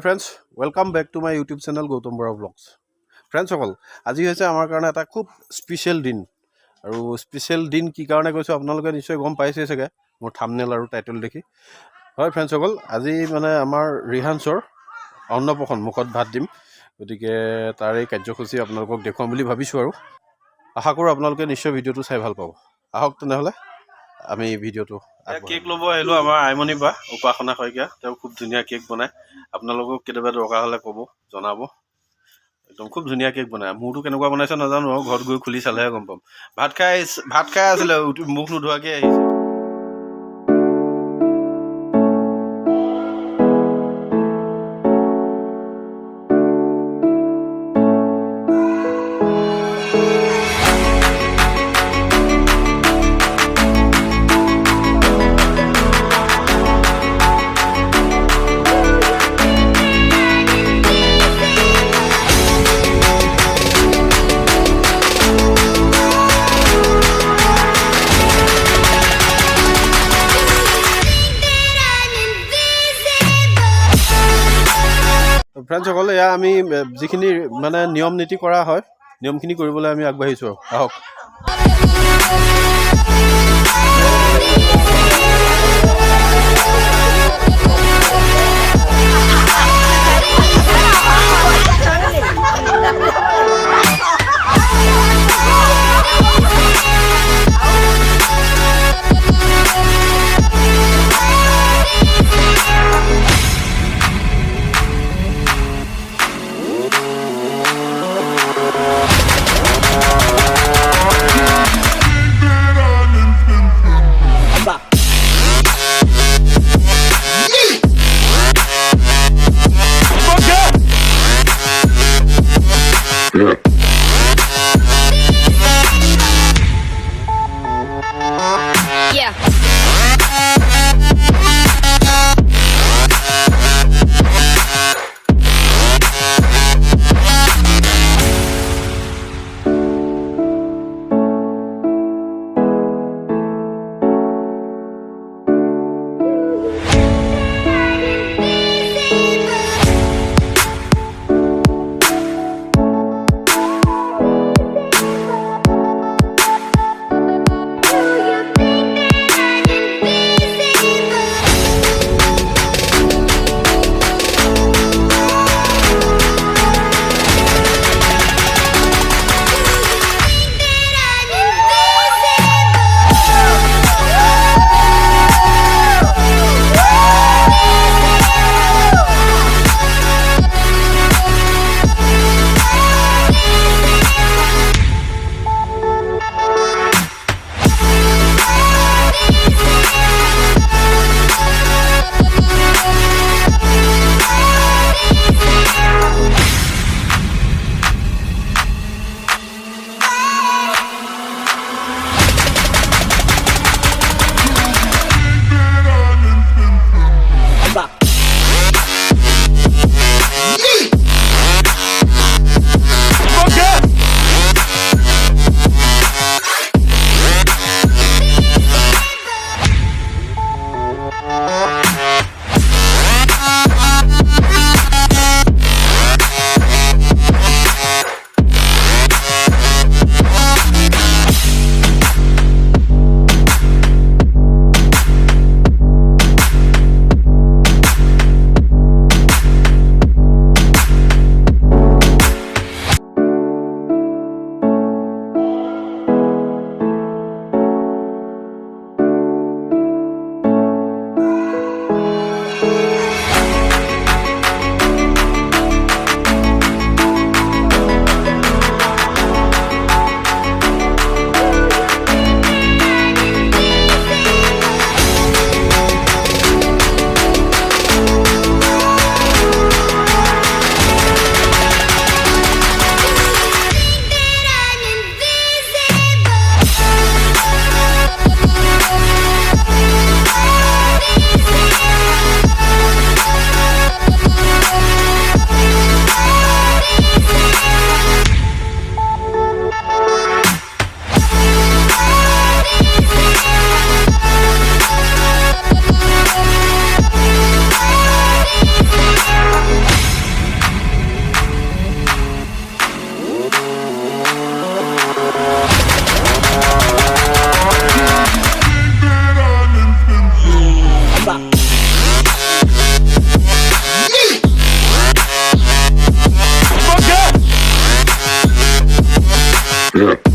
friends, welcome back to my YouTube channel Gautam Bora Vlogs. Friends, আজি হৈছে আমাৰ কাৰণে এটা খুব স্পেশাল দিন আৰু স্পেশাল দিন কি কাৰণে কৈছো আপোনালোকে নিশ্চয় গম পাইছে চাগে মোৰ থাম্বনেল আৰু টাইটেল দেখি হয় ফ্ৰেণ্ডছ আজি মানে আমাৰ ৰিহানছৰ অন্নপ্ৰসন মুখত ভাত দিম গতিকে তাৰ এই কাৰ্যসূচী আপোনালোকক দেখুৱাম বুলি ভাবিছো আৰু আশা কৰো আপোনালোকে নিশ্চয় ভিডিওটো চাই ভাল পাব আহক তেনেহলে আমি ভিডিওটো কেক লব আহিলো আমাৰ আইমনি বা উপাসনা হয়গা তেওঁ খুব ধুনীয়া কেক বনায় আপোনালোকক কেতিয়াবা দৰকাৰ হলে ক'ব জনাব একদম খুব ধুনীয়া কেক বনায় মোৰটো কেনেকুৱা বনাইছে নাজানো আৰু ঘৰত গৈ খুলি চালেহে গম পাম ভাত খাই আছিলে মুখ নোধোৱাকে আহিছে ফ্ৰেণ্ডছ এয়া আমি যিখিনি মানে নিয়ম নীতি কৰা হয় নিয়মখিনি কৰিবলৈ আমি আগবাঢ়িছো আহক Yeah.